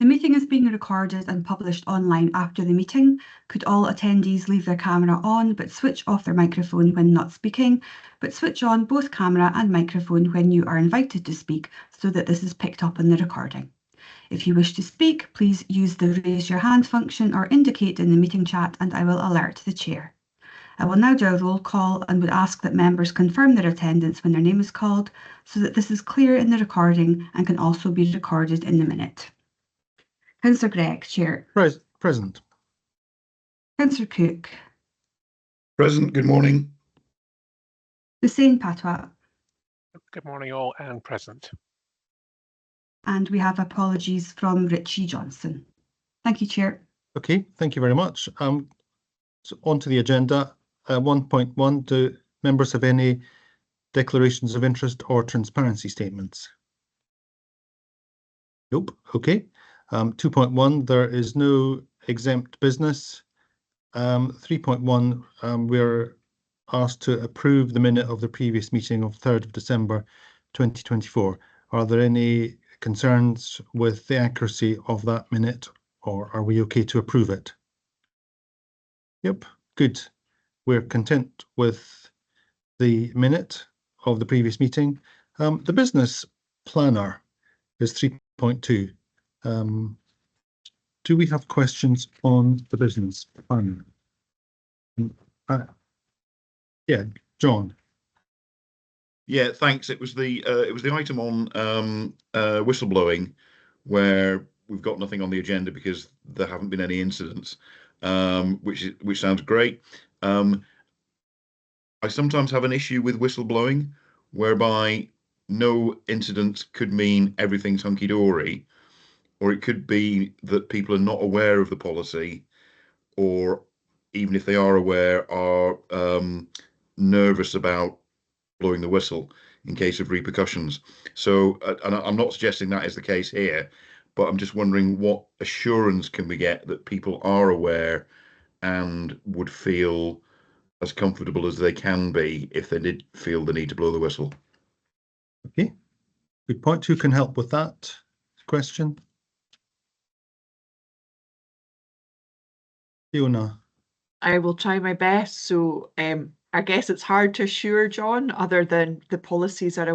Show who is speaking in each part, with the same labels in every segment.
Speaker 1: The meeting is being recorded and published online after the meeting. Could all attendees leave their camera on but switch off their microphone when not speaking, but switch on both camera and microphone when you are invited to speak so that this is picked up in the recording. If you wish to speak, please use the raise your hand function or indicate in the meeting chat and I will alert the chair. I will now do a roll call and would ask that members confirm their attendance when their name is called so that this is clear in the recording and can also be recorded in the minute. Councillor Gregg, Chair.
Speaker 2: Present.
Speaker 1: Councillor Cook.
Speaker 3: Present. Good morning.
Speaker 1: Hussein Patwa.
Speaker 4: Good morning all and present.
Speaker 1: And we have apologies from Richie Johnson. Thank you, Chair.
Speaker 2: Okay, thank you very much. So on to the agenda. 1.1, do members have any declarations of interest or transparency statements? Nope. Okay. 2.1, there is no exempt business. 3.1, we're asked to approve the minute of the previous meeting of 3rd of December 2024. Are there any concerns with the accuracy of that minute, or are we okay to approve it? Yep, good. We're content with the minute of the previous meeting. The business planner is 3.2. Do we have questions on the business planner? Yeah, John.
Speaker 3: Yeah, thanks. It was the item on whistleblowing, where we've got nothing on the agenda because there haven't been any incidents, which sounds great. I sometimes have an issue with whistleblowing, whereby no incidents could mean everything's hunky-dory, or it could be that people are not aware of the policy, or even if they are aware, are nervous about blowing the whistle in case of repercussions. So, and I'm not suggesting that is the case here, but I'm just wondering what assurance can we get that people are aware and would feel as comfortable as they can be if they did feel the need to blow the whistle.
Speaker 2: Okay, good point. Who can help with that question? Fiona.
Speaker 5: I will try my best. So I guess it's hard to assure, John, other than the policies are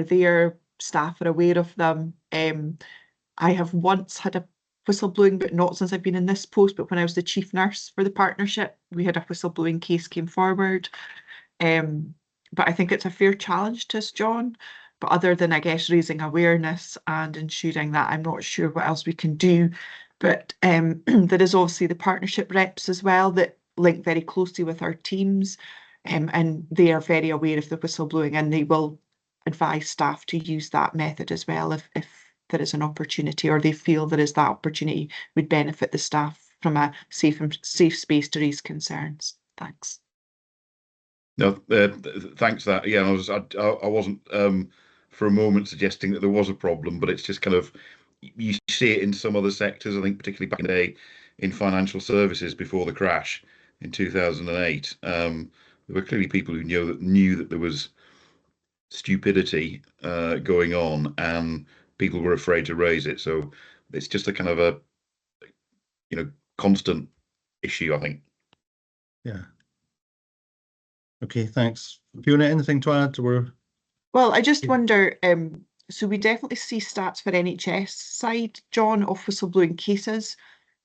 Speaker 5: there, staff are aware of them. I have once had a whistleblowing, but not since I've been in this post, but when I was the chief nurse for the partnership, we had a whistleblowing case came forward. But I think it's a fair challenge to us, John. But other than, I guess, raising awareness and ensuring that, I'm not sure what else we can do. But there is obviously the partnership reps as well that link very closely with our teams, and they are very aware of the whistleblowing, and they will advise staff to use that method as well if there is an opportunity, or they feel there is that opportunity would benefit the staff from a safe space to raise concerns. Thanks.
Speaker 3: No, thanks for that. Yeah, I wasn't for a moment suggesting that there was a problem, but it's just kind of, you see it in some other sectors. I think particularly back in the day in financial services before the crash in 2008, there were clearly people who knew that there was stupidity going on, and people were afraid to raise it. So it's just a kind of a constant issue, I think.
Speaker 2: Yeah. Okay, thanks. Fiona, anything to add?
Speaker 5: Well, I just wonder, so we definitely see stats for NHS side, John, of whistleblowing cases.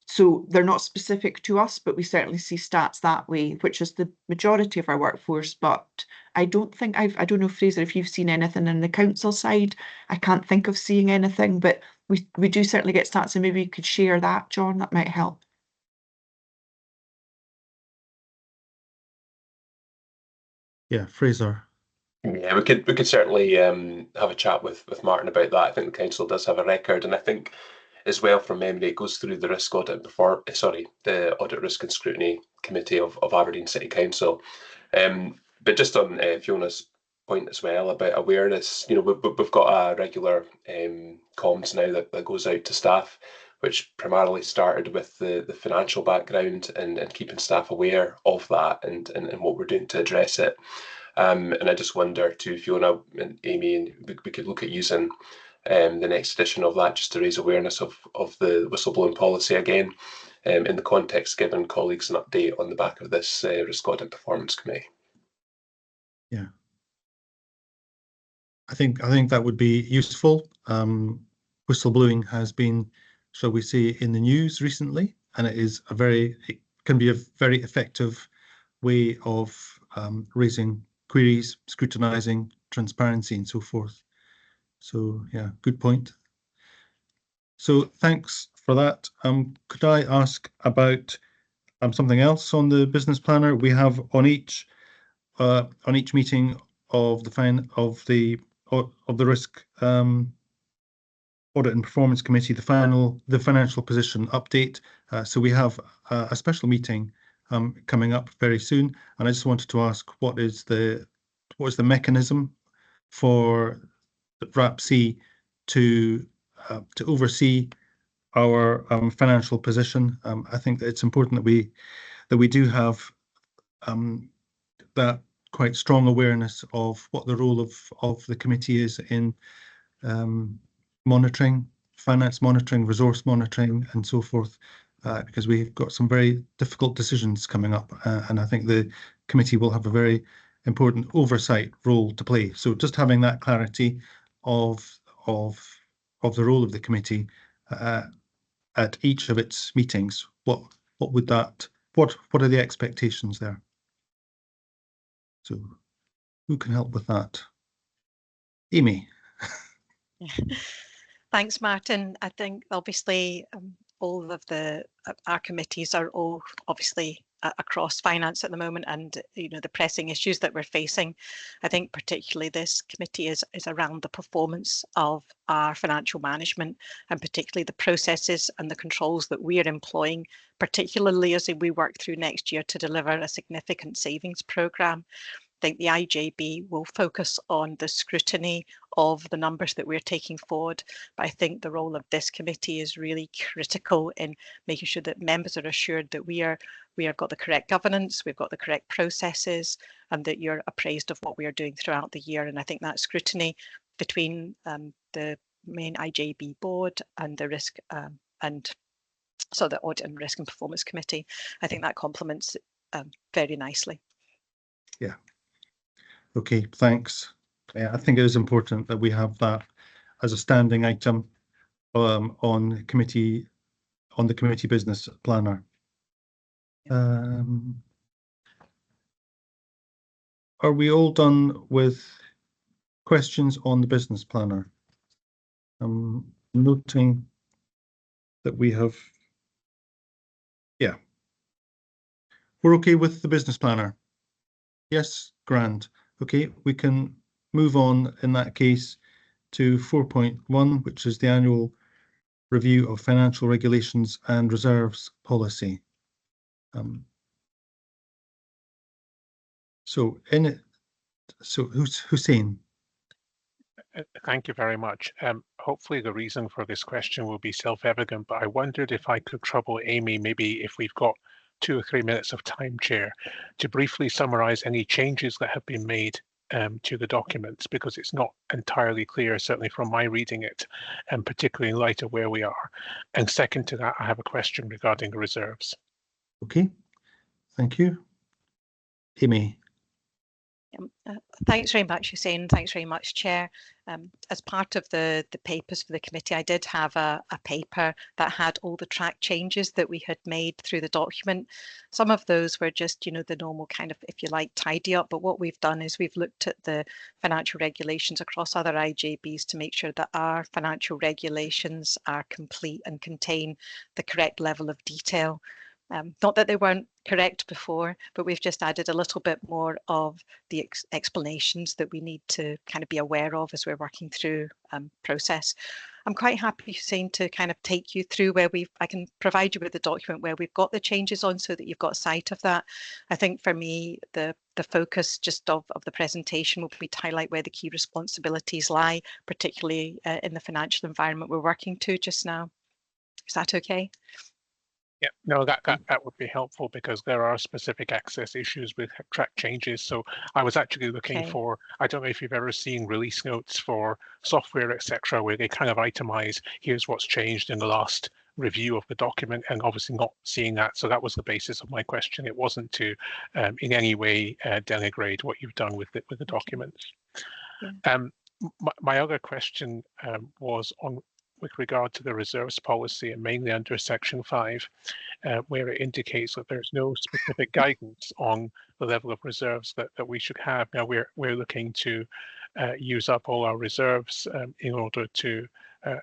Speaker 5: So they're not specific to us, but we certainly see stats that way, which is the majority of our workforce. But I don't know, Fraser, if you've seen anything in the council side. I can't think of seeing anything, but we do certainly get stats, and maybe you could share that, John, that might help.
Speaker 2: Yeah, Fraser.
Speaker 6: Yeah, we could certainly have a chat with Martin about that. I think the council does have a record, and I think as well from memory it goes through the the Audit, Risk and Scrutiny Committee of Aberdeen City Council. But just on Fiona's point as well about awareness, we've got a regular comms now that goes out to staff, which primarily started with the financial background and keeping staff aware of that and what we're doing to address it. And I just wonder too, Fiona and Amy, and we could look at using the next edition of that, just to raise awareness of the whistleblowing policy again, in the context, giving colleagues an update on the back of this Risk Audit Performance Committee.
Speaker 2: Yeah, I think that would be useful. Whistleblowing has been, shall we say, in the news recently, and it can be a very effective way of raising queries, scrutinising, transparency, and so forth. So yeah, good point. So thanks for that. Could I ask about something else on the business planner? We have on each meeting of the risk audit and performance committee, the financial position update. So we have a special meeting coming up very soon, and I just wanted to ask what is the mechanism for the RAPC to oversee our financial position. I think that it's important that we do have that quite strong awareness of what the role of the committee is in monitoring, finance monitoring, resource monitoring, and so forth, because we've got some very difficult decisions coming up, and I think the committee will have a very important oversight role to play. So just having that clarity of the role of the committee at each of its meetings, what are the expectations there? So who can help with that? Amy.
Speaker 7: Thanks, Martin. I think obviously all of our committees are all obviously across finance at the moment, and the pressing issues that we're facing. I think particularly this committee is around the performance of our financial management, and particularly the processes and the controls that we are employing, particularly as we work through next year to deliver a significant savings programme. I think the IJB will focus on the scrutiny of the numbers that we're taking forward, but I think the role of this committee is really critical in making sure that members are assured that we have got the correct governance, we've got the correct processes, and that you're appraised of what we are doing throughout the year. And I think that scrutiny between the main IJB board and the risk the Audit and Risk and Performance Committee, I think that complements very nicely.
Speaker 2: Yeah. Okay, thanks. Yeah, I think it is important that we have that as a standing item on the committee business planner. Are we all done with questions on the business planner? I'm noting that we have. Yeah, we're okay with the business planner. Yes, grand. Okay, we can move on in that case to 4.1, which is the annual review of financial regulations and reserves policy. Hussein.
Speaker 4: Thank you very much. Hopefully the reason for this question will be self-evident, but I wondered if I could trouble Amy, maybe if we've got 2 or 3 minutes of time, Chair, to briefly summarise any changes that have been made to the documents, because it's not entirely clear, certainly from my reading it, and particularly in light of where we are. And second to that, I have a question regarding reserves.
Speaker 2: Okay, thank you. Amy.
Speaker 7: Thanks very much, Hussein. Thanks very much, Chair. As part of the papers for the committee, I did have a paper that had all the track changes that we had made through the document. Some of those were just, the normal kind of, if you like, tidy up. But what we've done is we've looked at the financial regulations across other IJBs to make sure that our financial regulations are complete and contain the correct level of detail. Not that they weren't correct before, but we've just added a little bit more of the explanations that we need to kind of be aware of as we're working through process. I'm quite happy, Hussein, to kind of take you through where I can provide you with the document where we've got the changes on so that you've got sight of that. I think for me, the focus just of the presentation will be to highlight where the key responsibilities lie, particularly in the financial environment we're working to just now. Is that okay?
Speaker 4: Yeah, no, that would be helpful because there are specific access issues with track changes. So I was actually looking
Speaker 7: Okay.
Speaker 4: for, I don't know if you've ever seen release notes for software, etc., where they kind of itemize, here's what's changed in the last review of the document, and obviously not seeing that. So that was the basis of my question. It wasn't to in any way denigrate what you've done with the documents.
Speaker 7: Yeah.
Speaker 4: My other question was on with regard to the reserves policy, and mainly under section 5, where it indicates that there's no specific guidance on the level of reserves that we should have. Now we're looking to use up all our reserves in order to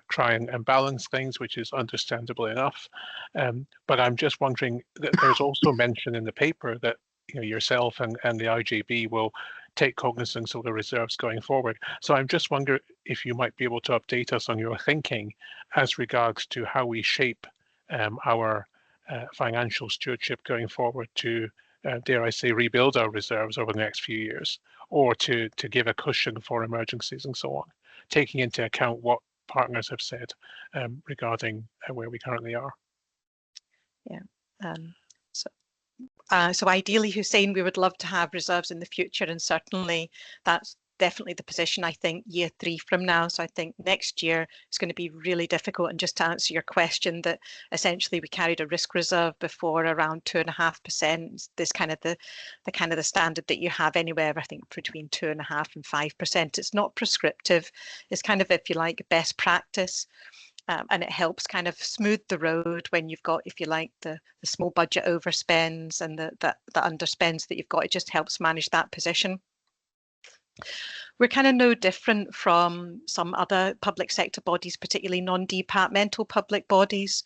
Speaker 4: try and balance things, which is understandable enough. But I'm just wondering that there's also mention in the paper that yourself and the IJB will take cognizance of the reserves going forward. So I'm just wondering if you might be able to update us on your thinking as regards to how we shape our financial stewardship going forward to, dare I say, rebuild our reserves over the next few years, or to give a cushion for emergencies and so on, taking into account what partners have said regarding where we currently are.
Speaker 7: Yeah. So ideally, Hussein, we would love to have reserves in the future, and certainly that's definitely the position, I think, year 3 from now. So I think next year is going to be really difficult. And just to answer your question, that essentially we carried a risk reserve before around 2.5%. This kind of the standard that you have anywhere, I think, between 2.5% and 5%. It's not prescriptive. It's kind of, if you like, best practice. And it helps kind of smooth the road when you've got, if you like, the small budget overspends and the underspends that you've got. It just helps manage that position. We're kind of no different from some other public sector bodies, particularly non-departmental public bodies,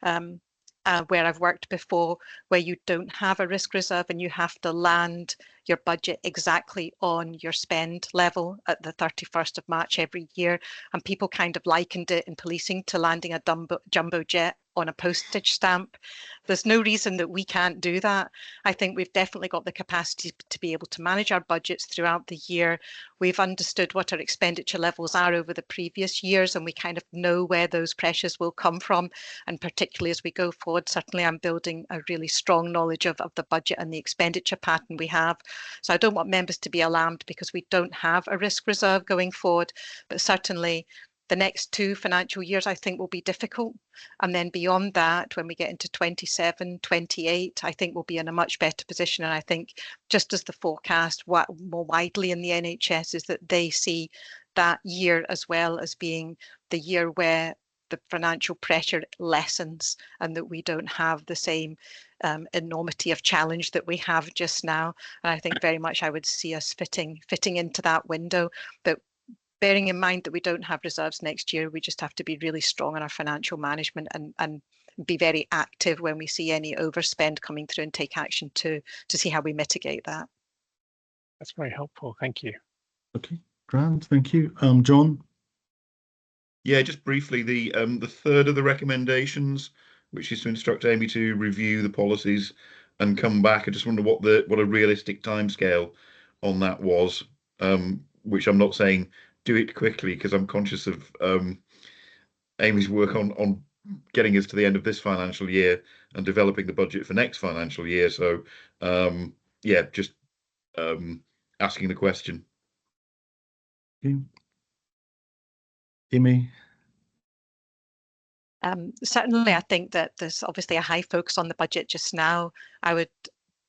Speaker 7: where I've worked before, where you don't have a risk reserve and you have to land your budget exactly on your spend level at the 31st of March every year. And people kind of likened it in policing to landing a jumbo jet on a postage stamp. There's no reason that we can't do that. I think we've definitely got the capacity to be able to manage our budgets throughout the year. We've understood what our expenditure levels are over the previous years, and we kind of know where those pressures will come from. And particularly as we go forward, certainly I'm building a really strong knowledge of the budget and the expenditure pattern we have. So I don't want members to be alarmed because we don't have a risk reserve going forward, but certainly the next 2 financial years, I think, will be difficult. And then beyond that, when we get into 27, 28, I think we'll be in a much better position. And I think just as the forecast more widely in the NHS is that they see that year as well as being the year where the financial pressure lessens and that we don't have the same enormity of challenge that we have just now. And I think very much I would see us fitting into that window. But bearing in mind that we don't have reserves next year, we just have to be really strong in our financial management and be very active when we see any overspend coming through and take action to see how we mitigate that.
Speaker 4: That's very helpful. Thank you.
Speaker 2: Okay, grand. Thank you. John?
Speaker 3: Yeah, just briefly, the third of the recommendations, which is to instruct Amy to review the policies and come back. I just wonder what a realistic timescale on that was, which I'm not saying do it quickly because I'm conscious of Amy's work on getting us to the end of this financial year and developing the budget for next financial year. So yeah, just asking the question.
Speaker 2: Okay. Amy?
Speaker 7: Certainly, I think that there's obviously a high focus on the budget just now. I would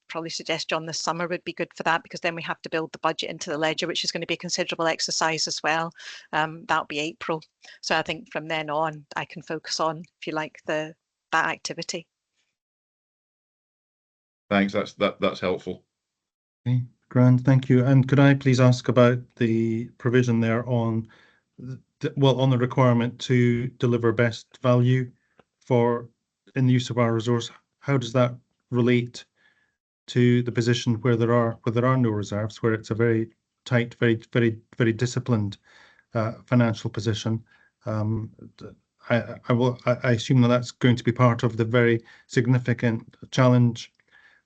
Speaker 7: probably suggest, John, this summer would be good for that, because then we have to build the budget into the ledger, which is going to be a considerable exercise as well. That'll be April. So I think from then on, I can focus on, if you like, that activity.
Speaker 3: Thanks, that's helpful.
Speaker 2: Okay, grand, thank you. And could I please ask about the provision there on on the requirement to deliver best value in the use of our resource? How does that relate to the position where there are no reserves, where it's a very tight, very disciplined financial position? I assume that's going to be part of the very significant challenge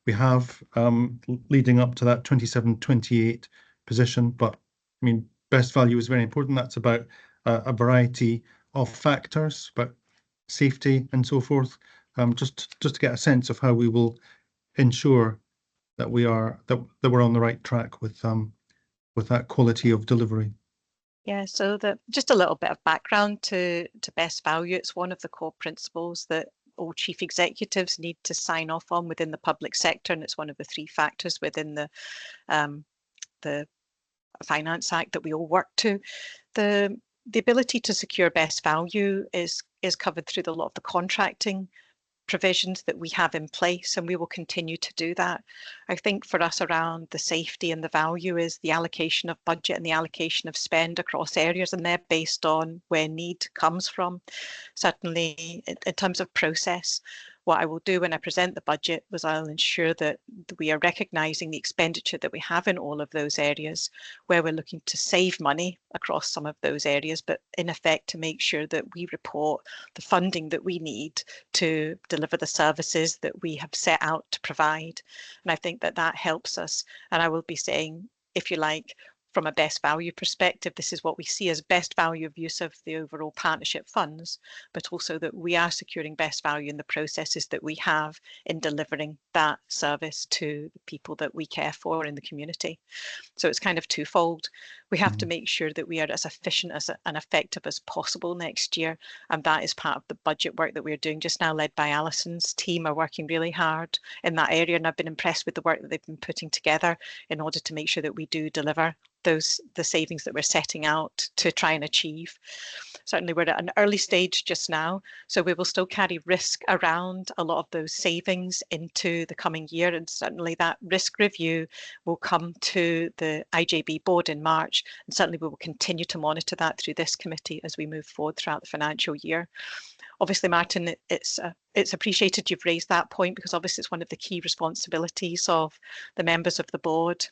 Speaker 2: we have leading up to that 27-28 position. But I mean, best value is very important. That's about a variety of factors, but safety and so forth. just to get a sense of how we will ensure that we're on the right track with that quality of delivery.
Speaker 7: Yeah, so just a little bit of background to best value. It's one of the core principles that all chief executives need to sign off on within the public sector, and it's one of the 3 factors within the Finance Act that we all work to. The ability to secure best value is covered through a lot of the contracting provisions that we have in place, and we will continue to do that. I think for us around the safety and the value is the allocation of budget and the allocation of spend across areas, and they're based on where need comes from. Certainly in terms of process, what I will do when I present the budget was I'll ensure that we are recognising the expenditure that we have in all of those areas, where we're looking to save money across some of those areas, but in effect to make sure that we report the funding that we need to deliver the services that we have set out to provide. And I think that that helps us. And I will be saying, if you like, from a best value perspective, this is what we see as best value of use of the overall partnership funds, but also that we are securing best value in the processes that we have in delivering that service to the people that we care for in the community. So it's kind of twofold. We have to make sure that we are as efficient and effective as possible next year. And that is part of the budget work that we're doing just now, led by Alison's team, are working really hard in that area. And I've been impressed with the work that they've been putting together in order to make sure that we do deliver the savings that we're setting out to try and achieve. Certainly we're at an early stage just now, so we will still carry risk around a lot of those savings into the coming year, and certainly that risk review will come to the IJB board in March, and certainly we will continue to monitor that through this committee as we move forward throughout the financial year. Obviously, Martin, it's appreciated you've raised that point, because obviously it's one of the key responsibilities of the members of the board,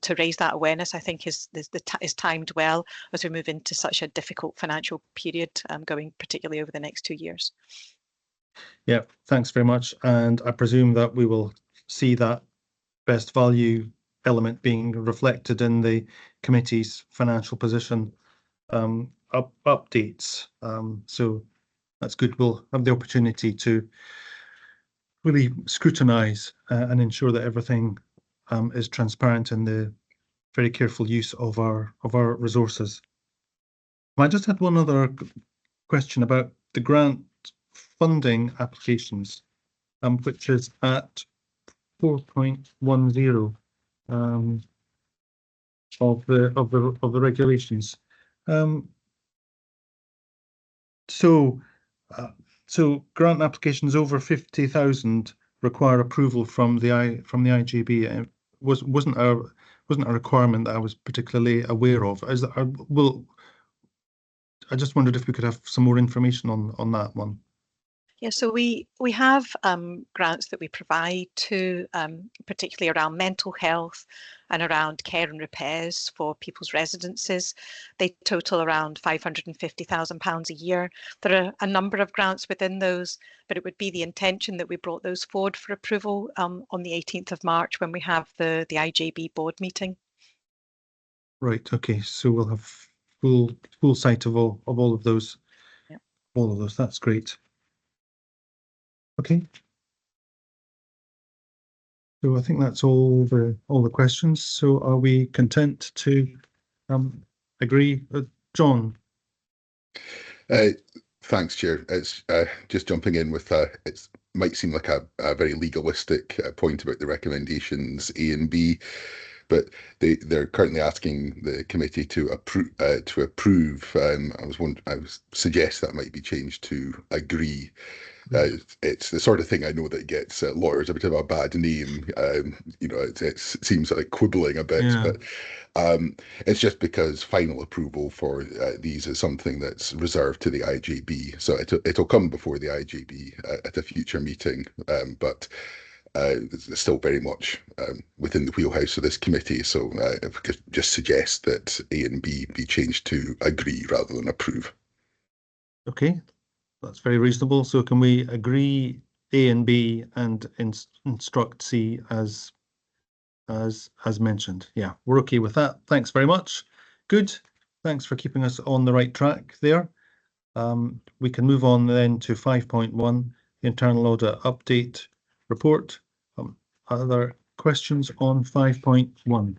Speaker 7: to raise that awareness. I think is timed well as we move into such a difficult financial period, going particularly over the next 2 years.
Speaker 2: Yeah, thanks very much. And I presume that we will see that best value element being reflected in the committee's financial position updates. So that's good. We'll have the opportunity to really scrutinise and ensure that everything is transparent in the very careful use of our resources. I just had one other question about the grant funding applications, which is at 4.10 of the regulations. So grant applications over 50,000 require approval from the IJB. It wasn't a requirement that I was particularly aware of. I just wondered if we could have some more information on that one.
Speaker 7: Yeah, so we have grants that we provide to particularly around mental health and around care and repairs for people's residences. They total around £550,000 a year. There are a number of grants within those, but it would be the intention that we brought those forward for approval on the 18th of March when we have the IJB board meeting.
Speaker 2: Right. Okay. So we'll have full sight of all of those.
Speaker 7: Yep.
Speaker 2: All of those. That's great. Okay. So I think that's all the questions. So are we content to agree? John?
Speaker 8: Thanks, Chair. It's just jumping in with it might seem like a very legalistic point about the recommendations A and B, but they're currently asking the committee to approve. I was suggest that might be changed to agree. It's the sort of thing I know that gets lawyers a bit of a bad name. It seems like quibbling a bit,
Speaker 2: Yeah.
Speaker 8: but it's just because final approval for these is something that's reserved to the IJB. So it'll come before the IJB at a future meeting, but it's still very much within the wheelhouse of this committee. So if we could just suggest that A and B be changed to agree rather than approve.
Speaker 2: Okay. That's very reasonable. So can we agree A and B and instruct C as mentioned? Yeah, we're okay with that. Thanks very much. Good. Thanks for keeping us on the right track there. We can move on then to 5.1, internal audit update report. Other questions on 5.1?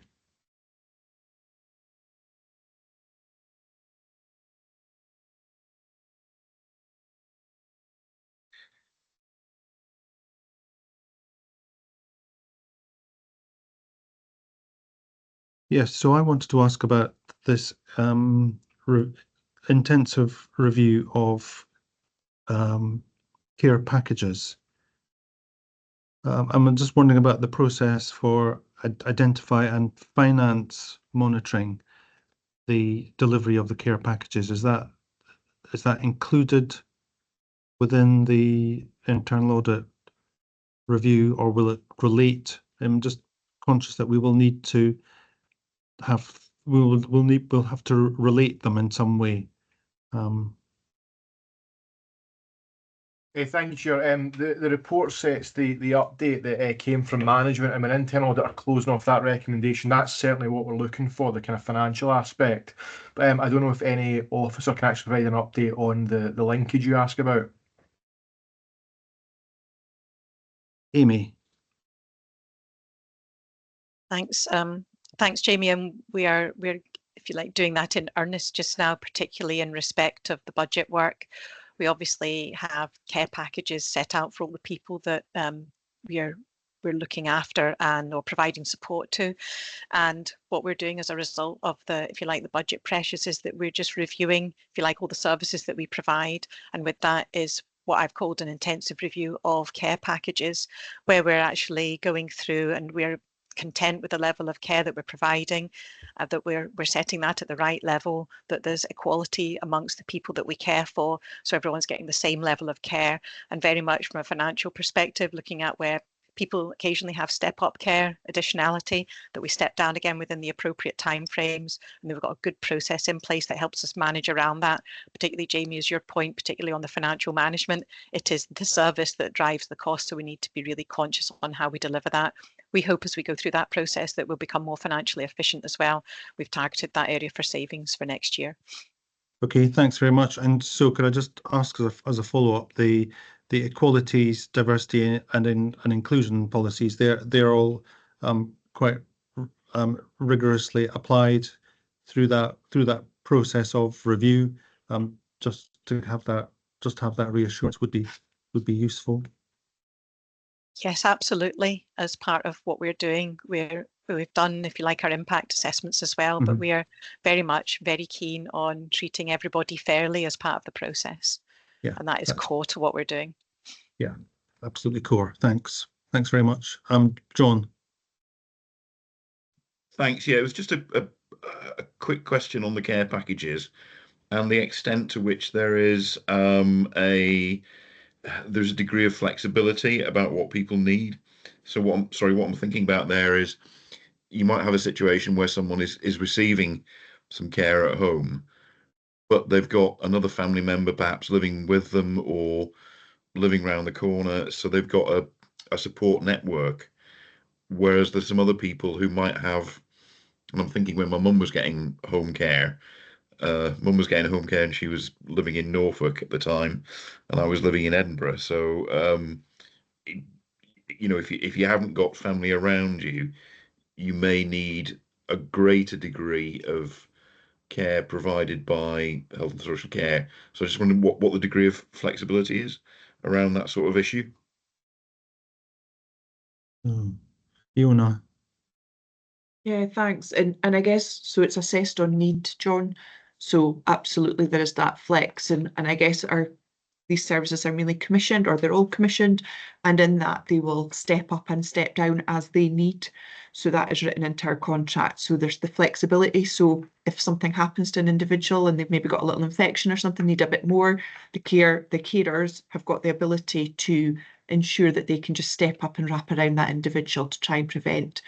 Speaker 2: Yes, so I wanted to ask about this intensive review of care packages. I'm just wondering about the process for identify and finance monitoring the delivery of the care packages. Is that included within the internal audit review, or will it relate? I'm just conscious that we will need to have we'll have to relate them in some way.
Speaker 9: Thank you, Chair. The report sets the update that came from management, and an internal auditor closing off that recommendation. That's certainly what we're looking for, the kind of financial aspect. But I don't know if any officer can actually provide an update on the linkage you ask about.
Speaker 2: Amy.
Speaker 7: Thanks, thanks, Jamie. And we're, if you like, doing that in earnest just now, particularly in respect of the budget work. We obviously have care packages set out for all the people that we're looking after and or providing support to. And what we're doing as a result of the, if you like, the budget pressures is that we're just reviewing, if you like, all the services that we provide. And with that is what I've called an intensive review of care packages, where we're actually going through and we're content with the level of care that we're providing, that we're setting that at the right level, that there's equality amongst the people that we care for, so everyone's getting the same level of care, and very much from a financial perspective, looking at where people occasionally have step-up care additionality, that we step down again within the appropriate timeframes, and we've got a good process in place that helps us manage around that. Particularly, Jamie, as your point, particularly on the financial management, it is the service that drives the cost, so we need to be really conscious on how we deliver that. We hope as we go through that process that we'll become more financially efficient as well. We've targeted that area for savings for next year.
Speaker 2: Okay, thanks very much. And so could I just ask as a follow-up, the equalities, diversity and inclusion policies, they're all quite rigorously applied through that process of review. Just to have that reassurance would be useful.
Speaker 7: Yes, absolutely. As part of what we're doing, we've done, if you like, our impact assessments as well, but we are very keen on treating everybody fairly as part of the process. Yeah, and that is core to what we're doing.
Speaker 2: Yeah, absolutely core. Thanks very much. John.
Speaker 3: Thanks. Yeah, it was just a quick question on the care packages and the extent to which there is there's a degree of flexibility about what people need. So what I'm thinking about there is you might have a situation where someone is receiving some care at home, but they've got another family member perhaps living with them or living around the corner, so they've got a support network. Whereas there's some other people who might have, and I'm thinking when my mum was getting home care, and she was living in Norfolk at the time, and I was living in Edinburgh. So, if you haven't got family around you, you may need a greater degree of care provided by health and social care. So I just wondered what the degree of flexibility is around that sort of issue.
Speaker 2: Iona.
Speaker 5: Yeah, thanks. And I guess so it's assessed on need, John. So absolutely there is that flex, and I guess these services are mainly commissioned, or they're all commissioned, and in that they will step up and step down as they need. So that is written into our contract. So there's the flexibility. So if something happens to an individual and they've maybe got a little infection or something, need a bit more, the carers have got the ability to ensure that they can just step up and wrap around that individual to try and prevent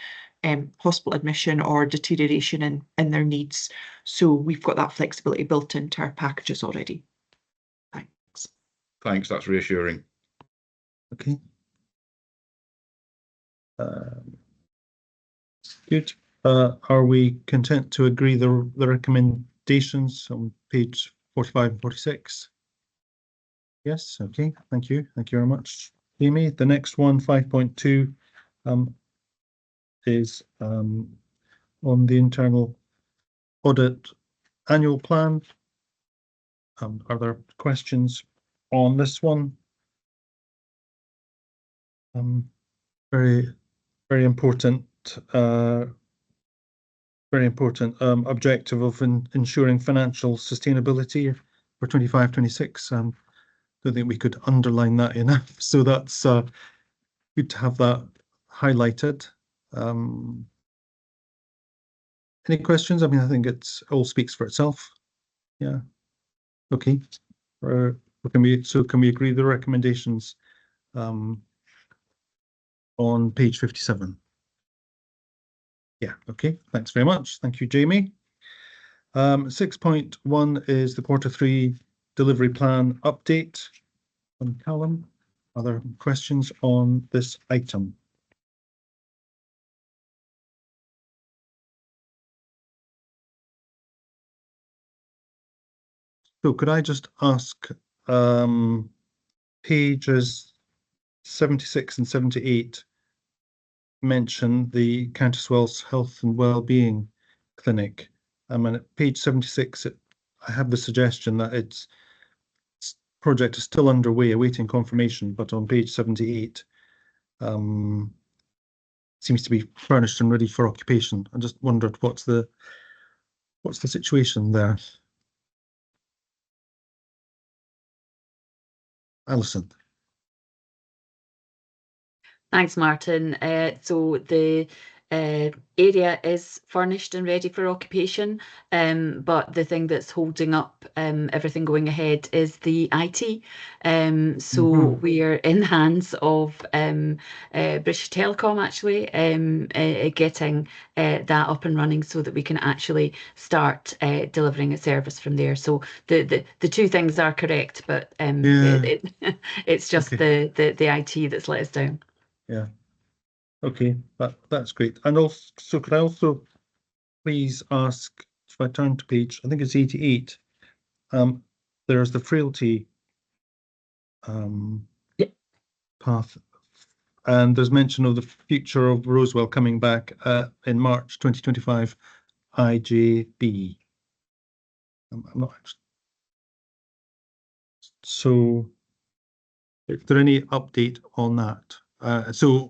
Speaker 5: hospital admission or deterioration in their needs. So we've got that flexibility built into our packages already.
Speaker 3: Thanks, that's reassuring.
Speaker 2: Okay. Good. Are we content to agree the recommendations on page 45 and 46? Yes, okay, thank you. Thank you very much, Amy. The next one, 5.2, is on the internal audit annual plan. Are there questions on this one? Very, very important, objective of ensuring financial sustainability for 25-26. Don't think we could underline that enough. So that's good to have that highlighted. Any questions? I mean, I think it's all speaks for itself. Yeah. Okay. Can we agree the recommendations on page 57? Yeah. Okay. Thanks very much. Thank you, Jamie. 6.1 is the Q3 delivery plan update from Callum. Are there questions on this item? So could I just ask, pages 76 and 78 mention the Counterswells Health and Wellbeing Clinic. And at page 76, I have the suggestion that its project is still underway, awaiting confirmation, but on page 78, seems to be furnished and ready for occupation. I just wondered what's the situation there. Alison.
Speaker 10: Thanks, Martin. So the area is furnished and ready for occupation, but the thing that's holding up everything going ahead is the IT. So we're in the hands of British Telecom, actually, getting that up and running so that we can actually start delivering a service from there. So the two things are correct, but it's just the IT that's let us down.
Speaker 2: Yeah. Okay, that's great. And also, could I also please ask, if I turn to page, I think it's 88, there's the frailty path, and there's mention of the future of Rosewell coming back in March 2025 IJB. I'm not actually. So, is there any update on that? So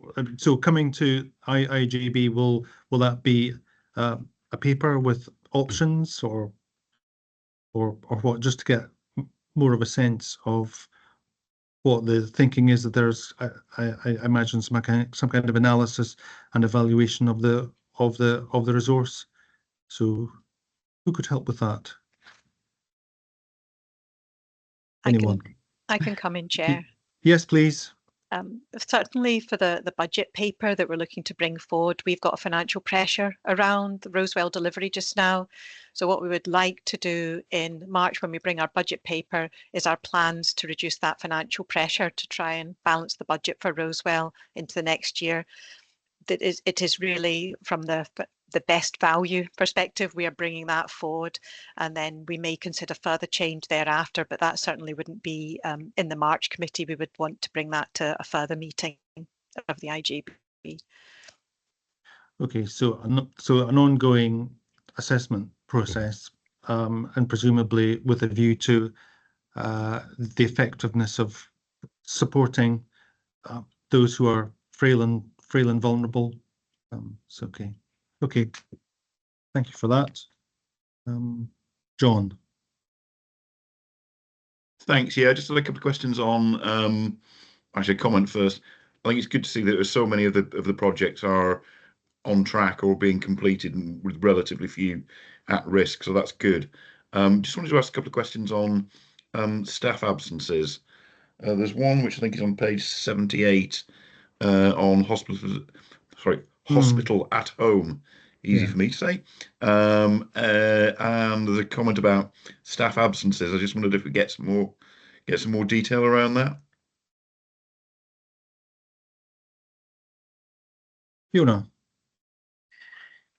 Speaker 2: coming to IJB, will that be a paper with options or what, just to get more of a sense of what the thinking is, that there's I imagine some kind of analysis and evaluation of the resource. So who could help with that? Anyone?
Speaker 7: I can come in, Chair.
Speaker 2: Yes, please.
Speaker 7: Certainly for the budget paper that we're looking to bring forward, we've got a financial pressure around the Rosewell delivery just now. So what we would like to do in March when we bring our budget paper is our plans to reduce that financial pressure to try and balance the budget for Rosewell into the next year. It is really from the best value perspective, we are bringing that forward, and then we may consider further change thereafter, but that certainly wouldn't be in the March committee. We would want to bring that to a further meeting of the IJB. Okay,
Speaker 2: so an ongoing assessment process, and presumably with a view to the effectiveness of supporting those who are frail and vulnerable. So okay, thank you for that. John.
Speaker 3: Thanks. Yeah, just a couple of questions on actually a comment first. I think it's good to see that so many of the projects are on track or being completed and with relatively few at risk, so that's good. Just wanted to ask a couple of questions on staff absences. There's one which I think is on page 78 on hospital at home. Easy for me to say. And there's a comment about staff absences. I just wondered if we get some more detail around that.
Speaker 2: Fiona.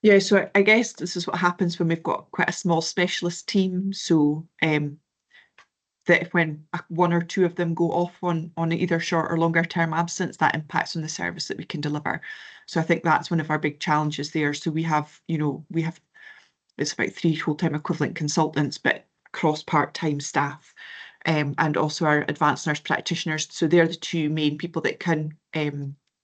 Speaker 5: Yeah, so I guess this is what happens when we've got quite a small specialist team. So that if when one or two of them go off on either short or longer term absence, that impacts on the service that we can deliver. So I think that's one of our big challenges there. So we have, it's about 3 full-time equivalent consultants, but across part-time staff, and also our advanced nurse practitioners. So they're the two main people that can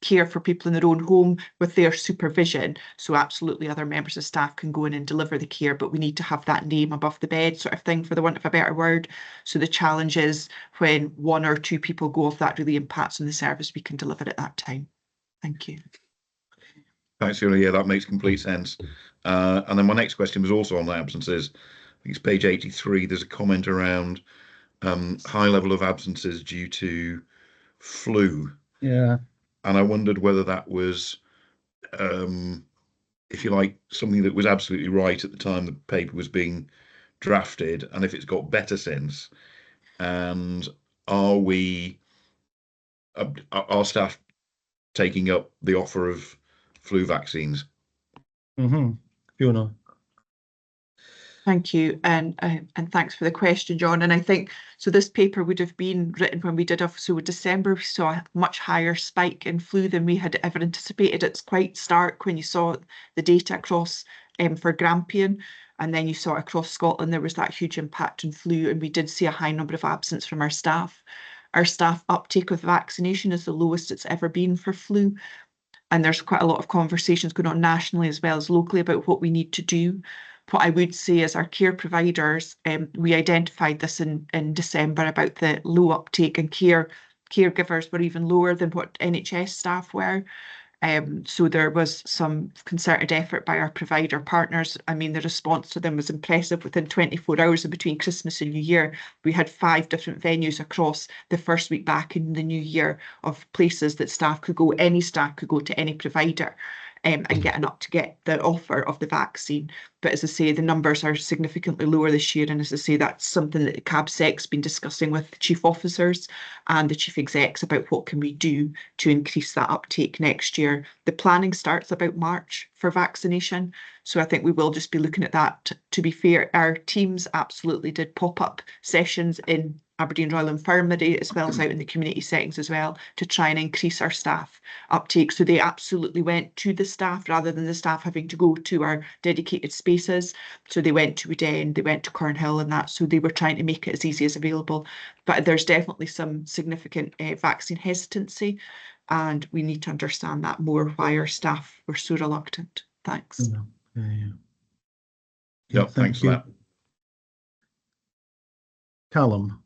Speaker 5: care for people in their own home with their supervision. So absolutely other members of staff can go in and deliver the care, but we need to have that name above the bed sort of thing, for the want of a better word. So the challenge is when 1 or 2 people go off, that really impacts on the service we can deliver at that time. Thank you.
Speaker 3: Thanks, Julie. Yeah, that makes complete sense. And then my next question was also on absences. I think it's page 83. There's a comment around high level of absences due to flu.
Speaker 2: Yeah.
Speaker 3: And I wondered whether that was, if you like, something that was absolutely right at the time the paper was being drafted, and if it's got better since. And are staff taking up the offer of flu vaccines?
Speaker 2: Fiona.
Speaker 5: Thank you, and thanks for the question, John. And I think so. This paper would have been written when we did so December. We saw a much higher spike in flu than we had ever anticipated. It's quite stark when you saw the data across for Grampian, and then you saw across Scotland there was that huge impact on flu, and we did see a high number of absence from our staff. Our staff uptake of vaccination is the lowest it's ever been for flu. And there's quite a lot of conversations going on nationally as well as locally about what we need to do. What I would say is our care providers, we identified this in December about the low uptake, and caregivers were even lower than what NHS staff were. So there was some concerted effort by our provider partners. I mean, the response to them was impressive. Within 24 hours and between Christmas and New Year, we had 5 different venues across the first week back in the new year of places that staff could go. Any staff could go to any provider and get the offer of the vaccine. But as I say, the numbers are significantly lower this year. And as I say, that's something that CABSEC's been discussing with the chief officers and the chief execs about what can we do to increase that uptake next year. The planning starts about March for vaccination. So I think we will just be looking at that. To be fair, our teams absolutely did pop-up sessions in Aberdeen Royal Infirmary as well as out in the community settings as well to try and increase our staff uptake. So they absolutely went to the staff rather than the staff having to go to our dedicated spaces. So they went to Uden, they went to Cornhill and that. So they were trying to make it as easy as available. But there's definitely some significant vaccine hesitancy, and we need to understand that more, why our staff were so reluctant. Thanks.
Speaker 3: Yeah, thanks for that.
Speaker 2: Callum.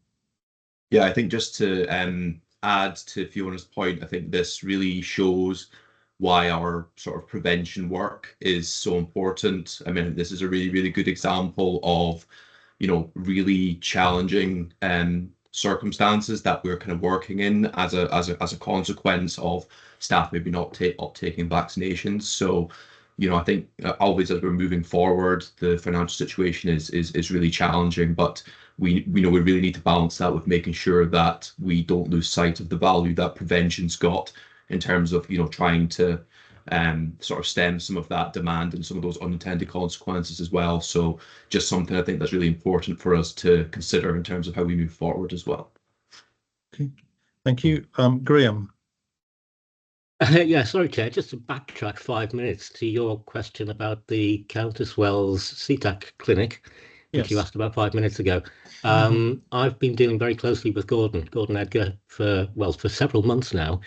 Speaker 11: Yeah, I think just to add to Fiona's point, I think this really shows why our sort of prevention work is so important. I mean, this is a really, really good example of, really challenging circumstances that we're kind of working in as a consequence of staff maybe not taking vaccinations. So, I think always as we're moving forward, the financial situation is really challenging, but we really need to balance that with making sure that we don't lose sight of the value that prevention's got in terms of, trying to sort of stem some of that demand and some of those unintended consequences as well. So just something I think that's really important for us to consider in terms of how we move forward as well.
Speaker 2: Okay, thank you. Graham.
Speaker 12: Yeah, sorry, Chair, just to backtrack 5 minutes to your question about the Countess Wells CTAC clinic, which you asked about 5 minutes ago. I've been dealing very closely with Gordon Edgar for several months now,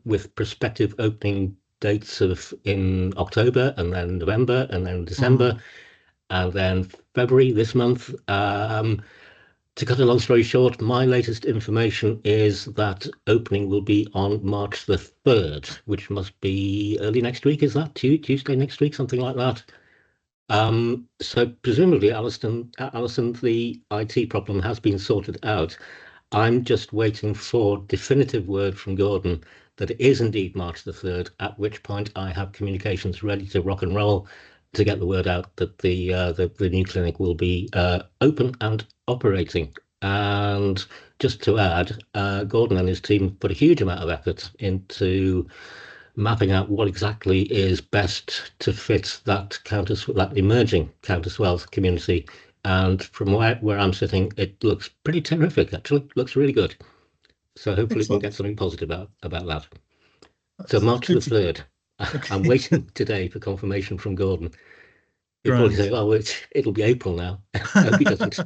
Speaker 12: with prospective opening dates in October and then November and then December and then February this month. To cut a long story short, my latest information is that opening will be on March the 3rd, which must be early next week. Is that Tuesday next week, something like that? So presumably, Alison, the IT problem has been sorted out. I'm just waiting for definitive word from Gordon that it is indeed March the 3rd, at which point I have communications ready to rock and roll to get the word out that the new clinic will be open and operating. And just to add, Gordon and his team put a huge amount of effort into mapping out what exactly is best to fit that emerging Countess Wells community And from where I'm sitting, it looks pretty terrific, actually. Looks really good. So hopefully we can get something positive about that. So March the 3rd. I'm waiting today for confirmation from Gordon. He'll probably say, oh, it'll be April now. No, he doesn't.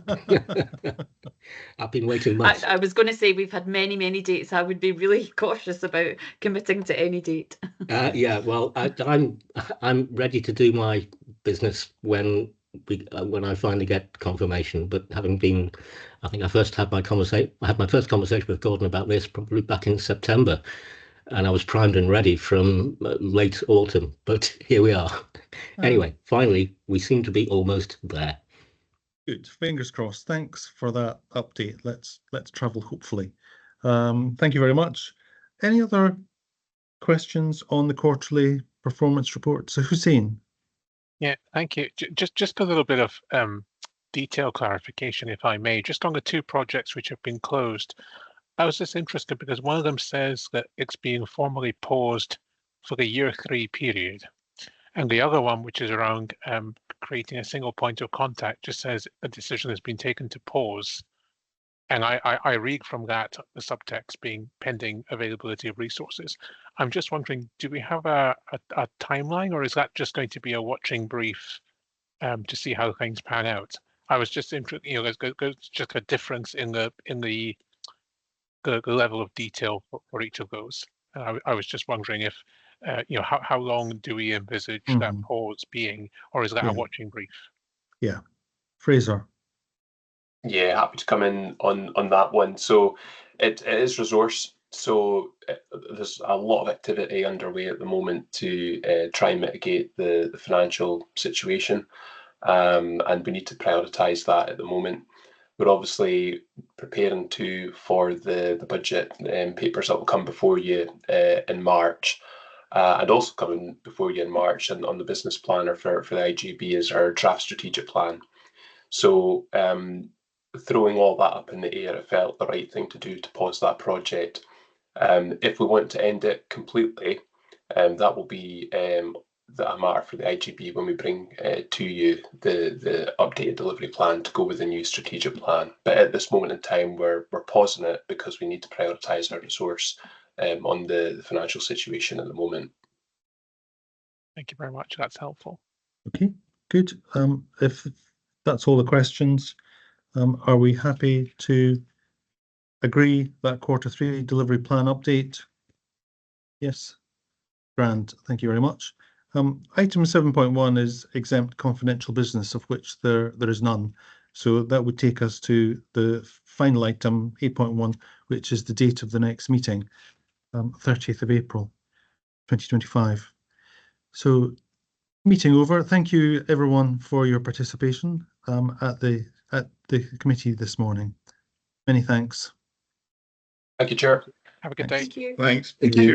Speaker 12: I've been waiting months.
Speaker 10: I was going to say we've had many, many dates. I would be really cautious about committing to any date.
Speaker 12: Yeah, well, I'm ready to do my business when I finally get confirmation. But having been, I think I had my first conversation with Gordon about this probably back in September, and I was primed and ready from late autumn. But here we are. Anyway, finally, we seem to be almost there.
Speaker 2: Good. Fingers crossed. Thanks for that update. Let's travel hopefully. Thank you very much. Any other questions on the quarterly performance report? So Hussein.
Speaker 4: Yeah, thank you. Just a little bit of detail clarification, if I may, just on the 2 projects which have been closed. I was just interested because one of them says that it's being formally paused for the year 3 period. And the other one, which is around creating a single point of contact, just says a decision has been taken to pause. And I read from that the subtext being pending availability of resources. I'm just wondering, do we have a timeline, or is that just going to be a watching brief to see how things pan out? I was just interested, there's just a difference in the level of detail for each of those. I was just wondering if, how long do we envisage that pause being, or is that a watching brief?
Speaker 2: Yeah, Fraser.
Speaker 6: Yeah, happy to come in on that one. So it is resource. So there's a lot of activity underway at the moment to try and mitigate the financial situation, and we need to prioritise that at the moment. We're obviously preparing for the budget papers that will come before you in March, and also coming before you in March, and on the business planner for the IGB is our draft strategic plan. So throwing all that up in the air, it felt the right thing to do to pause that project. If we want to end it completely, that will be a matter for the IGB when we bring to you the updated delivery plan to go with the new strategic plan. But at this moment in time, we're pausing it because we need to prioritise our resource on the financial situation at the moment.
Speaker 4: Thank you very much. That's helpful.
Speaker 2: Okay, good. If that's all the questions, are we happy to agree that Q3 delivery plan update? Yes. Grand. Thank you very much. Item 7.1 is exempt confidential business, of which there is none. So that would take us to the final item, 8.1, which is the date of the next meeting, 30th of April, 2025. So meeting over. Thank you everyone for your participation at the committee this morning. Many thanks.
Speaker 6: Thank you, Chair.
Speaker 4: Have a good day.
Speaker 10: Thank you.
Speaker 3: Thanks.
Speaker 8: Thank you.